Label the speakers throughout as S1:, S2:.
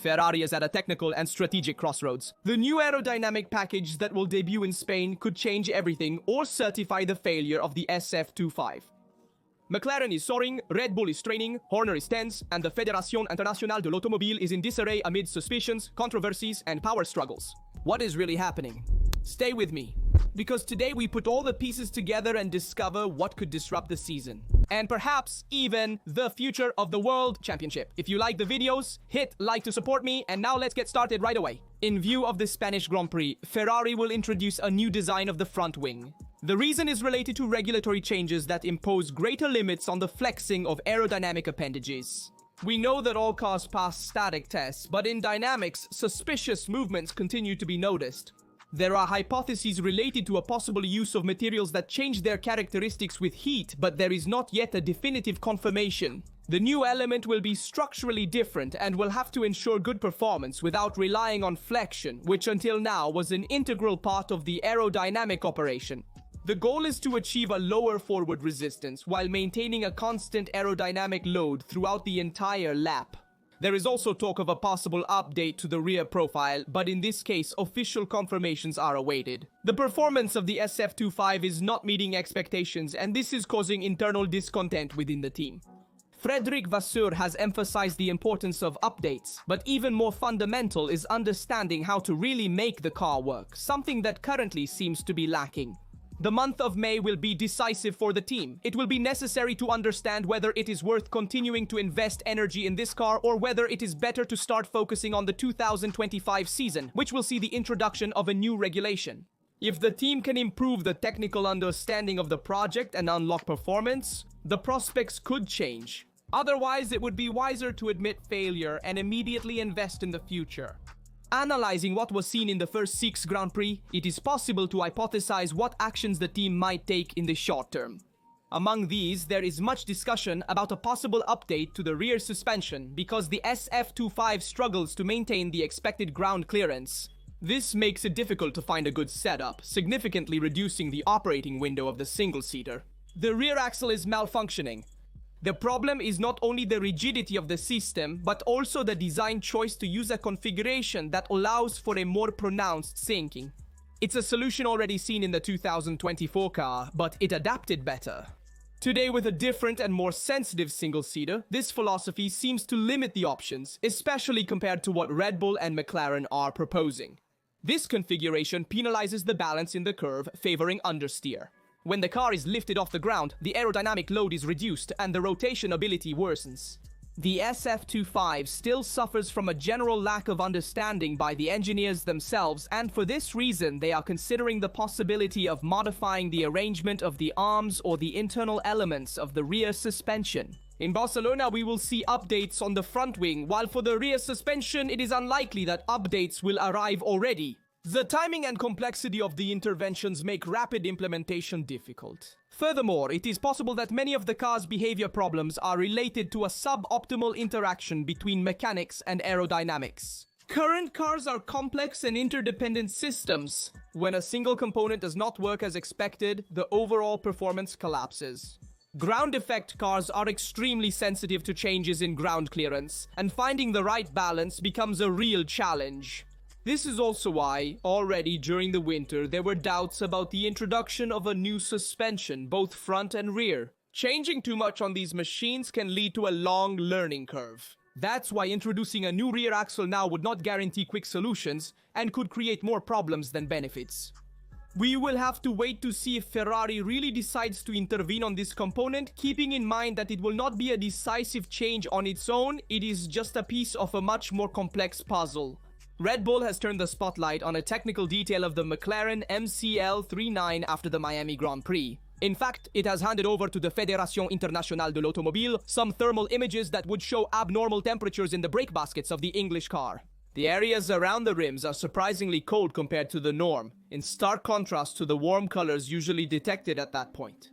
S1: Ferrari is at a technical and strategic crossroads. The new aerodynamic package that will debut in Spain could change everything or certify the failure of the SF25. McLaren is soaring, Red Bull is straining, Horner is tense, and the Fédération Internationale de l'Automobile is in disarray amid suspicions, controversies, and power struggles. What is really happening? Stay with me, because today we put all the pieces together and discover what could disrupt the season, and perhaps even the future of the World Championship. If you like the videos, hit like to support me, and now let's get started right away. In view of the Spanish Grand Prix, Ferrari will introduce a new design of the front wing. The reason is related to regulatory changes that impose greater limits on the flexing of aerodynamic appendages. We know that all cars pass static tests, but in dynamics, suspicious movements continue to be noticed. There are hypotheses related to a possible use of materials that change their characteristics with heat, but there is not yet a definitive confirmation. The new element will be structurally different and will have to ensure good performance without relying on flexion, which until now was an integral part of the aerodynamic operation. The goal is to achieve a lower forward resistance while maintaining a constant aerodynamic load throughout the entire lap. There is also talk of a possible update to the rear profile, but in this case, official confirmations are awaited. The performance of the SF25 is not meeting expectations, and this is causing internal discontent within the team. Frédéric Vasseur has emphasized the importance of updates, but even more fundamental is understanding how to really make the car work, something that currently seems to be lacking. The month of May will be decisive for the team. It will be necessary to understand whether it is worth continuing to invest energy in this car or whether it is better to start focusing on the 2025 season, which will see the introduction of a new regulation. If the team can improve the technical understanding of the project and unlock performance, the prospects could change. Otherwise, it would be wiser to admit failure and immediately invest in the future. Analyzing what was seen in the first 6 Grand Prix, it is possible to hypothesize what actions the team might take in the short term. Among these, there is much discussion about a possible update to the rear suspension because the SF25 struggles to maintain the expected ground clearance. This makes it difficult to find a good setup, significantly reducing the operating window of the single-seater. The rear axle is malfunctioning. The problem is not only the rigidity of the system, but also the design choice to use a configuration that allows for a more pronounced sinking. It's a solution already seen in the 2024 car, but it adapted better. Today, with a different and more sensitive single-seater, this philosophy seems to limit the options, especially compared to what Red Bull and McLaren are proposing. This configuration penalizes the balance in the curve, favoring understeer. When the car is lifted off the ground, the aerodynamic load is reduced and the rotation ability worsens. The SF25 still suffers from a general lack of understanding by the engineers themselves, and for this reason they are considering the possibility of modifying the arrangement of the arms or the internal elements of the rear suspension. In Barcelona, we will see updates on the front wing, while for the rear suspension it is unlikely that updates will arrive already. The timing and complexity of the interventions make rapid implementation difficult. Furthermore, it is possible that many of the car's behavior problems are related to a suboptimal interaction between mechanics and aerodynamics. Current cars are complex and interdependent systems. When a single component does not work as expected, the overall performance collapses. Ground effect cars are extremely sensitive to changes in ground clearance, and finding the right balance becomes a real challenge. This is also why, already during the winter, there were doubts about the introduction of a new suspension, both front and rear. Changing too much on these machines can lead to a long learning curve. That's why introducing a new rear axle now would not guarantee quick solutions and could create more problems than benefits. We will have to wait to see if Ferrari really decides to intervene on this component, keeping in mind that it will not be a decisive change on its own, it is just a piece of a much more complex puzzle. Red Bull has turned the spotlight on a technical detail of the McLaren MCL39 after the Miami Grand Prix. In fact, it has handed over to the Fédération Internationale de l'Automobile some thermal images that would show abnormal temperatures in the brake baskets of the English car. The areas around the rims are surprisingly cold compared to the norm, in stark contrast to the warm colors usually detected at that point.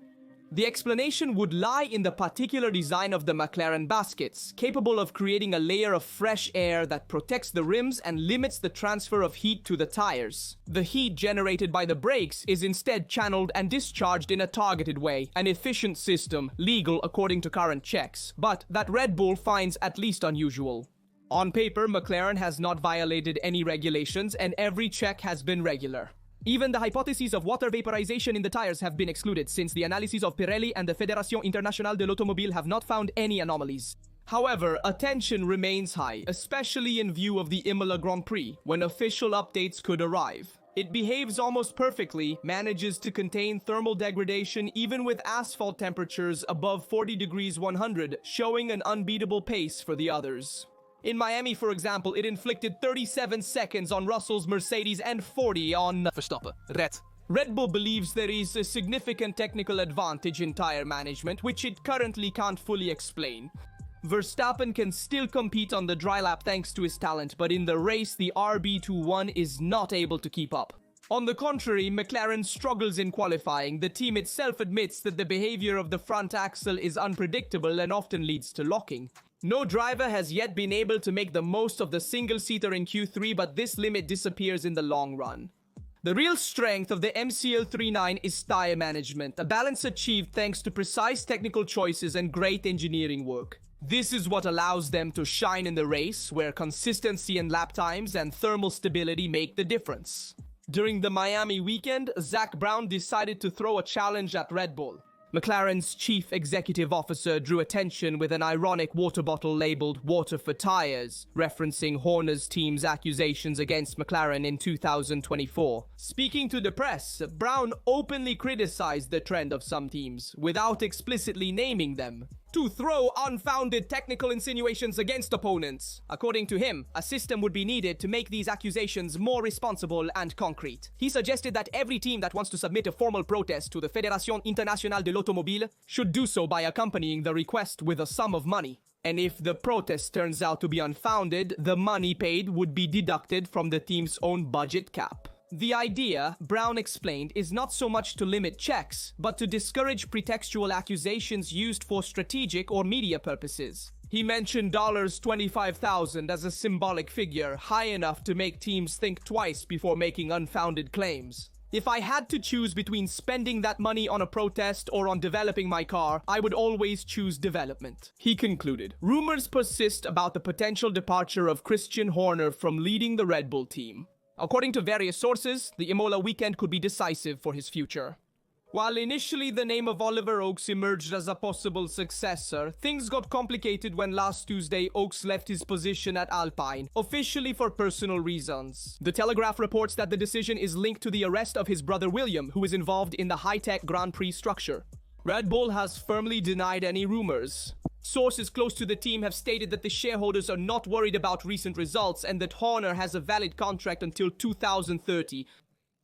S1: The explanation would lie in the particular design of the McLaren baskets, capable of creating a layer of fresh air that protects the rims and limits the transfer of heat to the tires. The heat generated by the brakes is instead channeled and discharged in a targeted way, an efficient system, legal according to current checks, but that Red Bull finds at least unusual. On paper, McLaren has not violated any regulations and every check has been regular. Even the hypotheses of water vaporization in the tires have been excluded since the analyses of Pirelli and the Fédération Internationale de l'Automobile have not found any anomalies. However, attention remains high, especially in view of the Imola Grand Prix, when official updates could arrive. It behaves almost perfectly, manages to contain thermal degradation even with asphalt temperatures above 40 degrees 100, showing an unbeatable pace for the others. In Miami, for example, it inflicted 37 seconds on Russell's Mercedes and 40 on
S2: Verstappen. Red
S1: Bull believes there is a significant technical advantage in tire management, which it currently can't fully explain. Verstappen can still compete on the dry lap thanks to his talent, but in the race, the RB21 is not able to keep up. On the contrary, McLaren struggles in qualifying. The team itself admits that the behavior of the front axle is unpredictable and often leads to locking. No driver has yet been able to make the most of the single-seater in Q3, but this limit disappears in the long run. The real strength of the MCL39 is tire management, a balance achieved thanks to precise technical choices and great engineering work. This is what allows them to shine in the race, where consistency in lap times and thermal stability make the difference. During the Miami weekend, Zak Brown decided to throw a challenge at Red Bull. McLaren's chief executive officer drew attention with an ironic water bottle labeled "Water for Tires," referencing Horner's team's accusations against McLaren in 2024. Speaking to the press, Brown openly criticized the trend of some teams, without explicitly naming them, to throw unfounded technical insinuations against opponents. According to him, a system would be needed to make these accusations more responsible and concrete. He suggested that every team that wants to submit a formal protest to the Fédération Internationale de l'Automobile should do so by accompanying the request with a sum of money. And if the protest turns out to be unfounded, the money paid would be deducted from the team's own budget cap. The idea, Brown explained, is not so much to limit checks, but to discourage pretextual accusations used for strategic or media purposes. He mentioned $25,000 as a symbolic figure, high enough to make teams think twice before making unfounded claims. If I had to choose between spending that money on a protest or on developing my car, I would always choose development. He concluded. Rumors persist about the potential departure of Christian Horner from leading the Red Bull team. According to various sources, the Imola weekend could be decisive for his future. While initially the name of Oliver Oakes emerged as a possible successor, things got complicated when last Tuesday Oakes left his position at Alpine, officially for personal reasons. The Telegraph reports that the decision is linked to the arrest of his brother William, who is involved in the high-tech Grand Prix structure. Red Bull has firmly denied any rumors. Sources close to the team have stated that the shareholders are not worried about recent results and that Horner has a valid contract until 2030,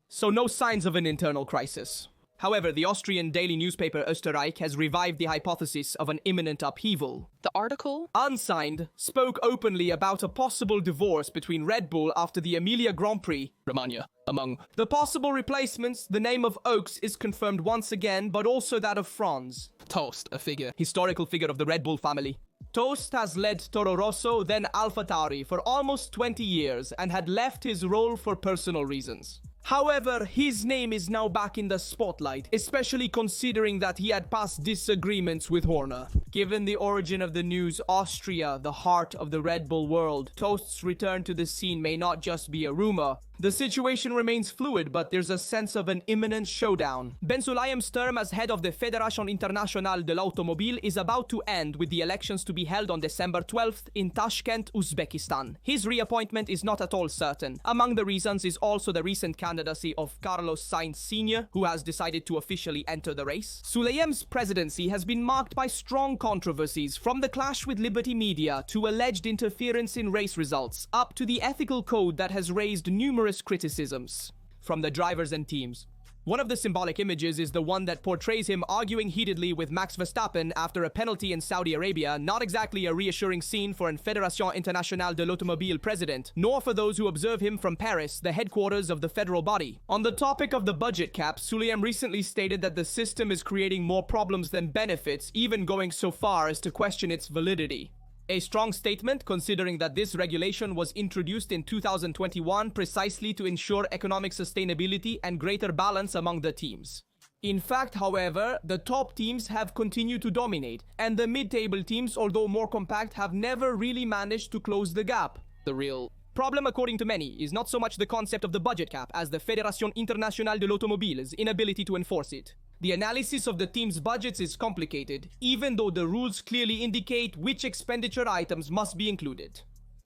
S1: so no signs of an internal crisis. However, the Austrian daily newspaper Österreich has revived the hypothesis of an imminent upheaval.
S2: The article,
S1: unsigned, spoke openly about a possible divorce between Red Bull after the Emilia Grand Prix.
S2: Romagna. Among
S1: the possible replacements, the name of Oakes is confirmed once again, but also that of Franz
S2: Toast, a
S1: historical figure of the Red Bull family. Toast has led Toro Rosso, then AlphaTauri, for almost 20 years and had left his role for personal reasons. However, his name is now back in the spotlight, especially considering that he had past disagreements with Horner. Given the origin of the news, Austria, the heart of the Red Bull world, Toast's return to the scene may not just be a rumor. The situation remains fluid, but there's a sense of an imminent showdown. Ben Sulayem's term as head of the Fédération Internationale de l'Automobile is about to end, with the elections to be held on December 12th in Tashkent, Uzbekistan. His reappointment is not at all certain. Among the reasons is also the recent candidacy of Carlos Sainz Sr., who has decided to officially enter the race. Sulayem's presidency has been marked by strong controversies, from the clash with Liberty Media to alleged interference in race results, up to the ethical code that has raised numerous criticisms from the drivers and teams. One of the symbolic images is the one that portrays him arguing heatedly with Max Verstappen after a penalty in Saudi Arabia, not exactly a reassuring scene for an Fédération Internationale de l'Automobile president, nor for those who observe him from Paris, the headquarters of the federal body. On the topic of the budget cap, Sulayem recently stated that the system is creating more problems than benefits, even going so far as to question its validity. A strong statement, considering that this regulation was introduced in 2021 precisely to ensure economic sustainability and greater balance among the teams. In fact, however, the top teams have continued to dominate, and the mid-table teams, although more compact, have never really managed to close the gap.
S2: The real
S1: Problem, according to many, is not so much the concept of the budget cap as the Fédération Internationale de l'Automobile's inability to enforce it. The analysis of the team's budgets is complicated, even though the rules clearly indicate which expenditure items must be included.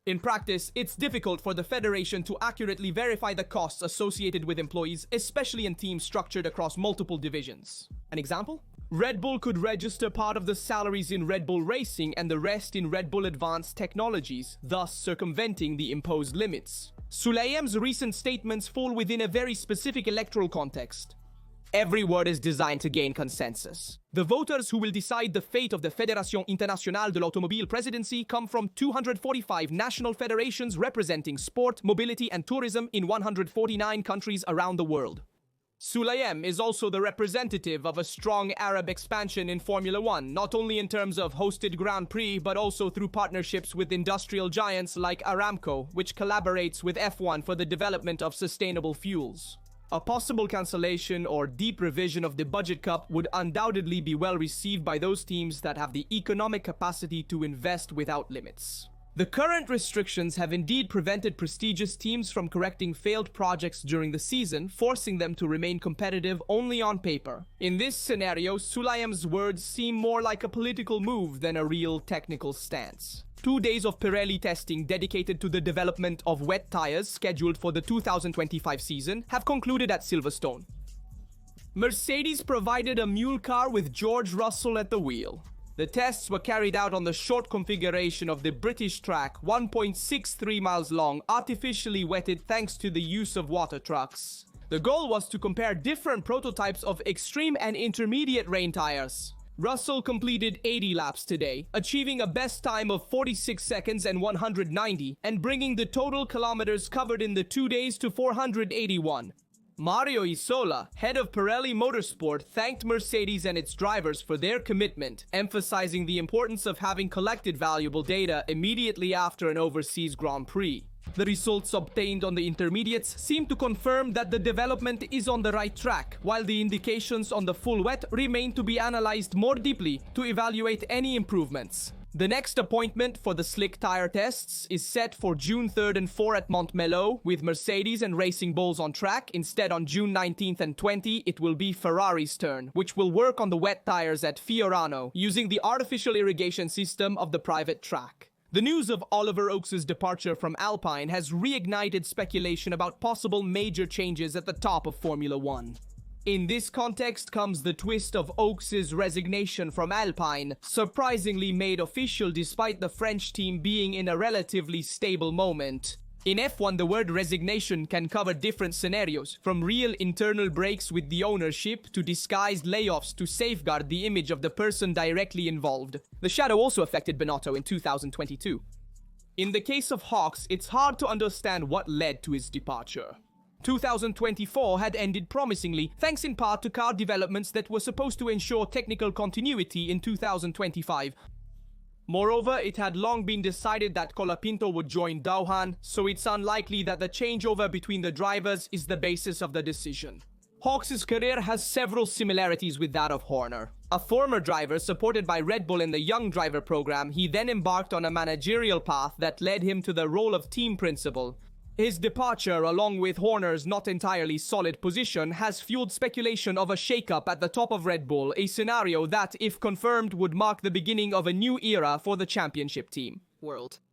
S1: In practice, it's difficult for the federation to accurately verify the costs associated with employees, especially in teams structured across multiple divisions. An example? Red Bull could register part of the salaries in Red Bull Racing and the rest in Red Bull Advanced Technologies, thus circumventing the imposed limits. Sulayem's recent statements fall within a very specific electoral context. Every word is designed to gain consensus. The voters who will decide the fate of the Fédération Internationale de l'Automobile presidency come from 245 national federations representing sport, mobility, and tourism in 149 countries around the world. Sulayem is also the representative of a strong Arab expansion in Formula One, not only in terms of hosted Grand Prix, but also through partnerships with industrial giants like Aramco, which collaborates with F1 for the development of sustainable fuels. A possible cancellation or deep revision of the budget cap would undoubtedly be well received by those teams that have the economic capacity to invest without limits. The current restrictions have indeed prevented prestigious teams from correcting failed projects during the season, forcing them to remain competitive only on paper. In this scenario, Sulayem's words seem more like a political move than a real technical stance. 2 days of Pirelli testing dedicated to the development of wet tires scheduled for the 2025 season have concluded at Silverstone. Mercedes provided a mule car with George Russell at the wheel. The tests were carried out on the short configuration of the British track, 1.63 miles long, artificially wetted thanks to the use of water trucks. The goal was to compare different prototypes of extreme and intermediate rain tires. Russell completed 80 laps today, achieving a best time of 46 seconds and 190, and bringing the total kilometers covered in the 2 days to 481. Mario Isola, head of Pirelli Motorsport, thanked Mercedes and its drivers for their commitment, emphasizing the importance of having collected valuable data immediately after an overseas Grand Prix. The results obtained on the intermediates seem to confirm that the development is on the right track, while the indications on the full wet remain to be analyzed more deeply to evaluate any improvements. The next appointment for the slick tire tests is set for June 3rd and 4th at Montmello, with Mercedes and Racing Bulls on track. Instead, on June 19th and 20th, it will be Ferrari's turn, which will work on the wet tires at Fiorano, using the artificial irrigation system of the private track. The news of Oliver Oakes' departure from Alpine has reignited speculation about possible major changes at the top of Formula One. In this context comes the twist of Oakes' resignation from Alpine, surprisingly made official despite the French team being in a relatively stable moment. In F1, the word resignation can cover different scenarios, from real internal breaks with the ownership to disguised layoffs to safeguard the image of the person directly involved. The shadow also affected Binotto in 2022. In the case of Hawks, it's hard to understand what led to his departure. 2024 had ended promisingly, thanks in part to car developments that were supposed to ensure technical continuity in 2025. Moreover, it had long been decided that Colapinto would join Doohan, so it's unlikely that the changeover between the drivers is the basis of the decision. Hawks' career has several similarities with that of Horner. A former driver supported by Red Bull in the Young Driver program, he then embarked on a managerial path that led him to the role of team principal. His departure, along with Horner's not entirely solid position, has fueled speculation of a shakeup at the top of Red Bull, a scenario that, if confirmed, would mark the beginning of a new era for the championship team.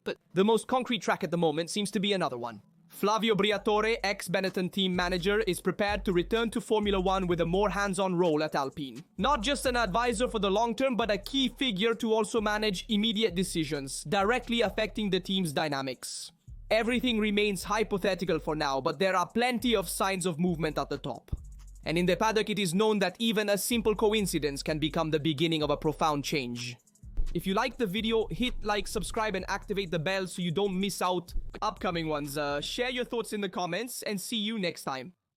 S2: But
S1: the most concrete track at the moment seems to be another one. Flavio Briatore, ex-Benetton team manager, is prepared to return to Formula One with a more hands-on role at Alpine. Not just an advisor for the long term, but a key figure to also manage immediate decisions, directly affecting the team's dynamics. Everything remains hypothetical for now, but there are plenty of signs of movement at the top. And in the paddock, it is known that even a simple coincidence can become the beginning of a profound change. If you liked the video, hit like, subscribe, and activate the bell so you don't miss out upcoming ones. Share your thoughts in the comments, and see you next time.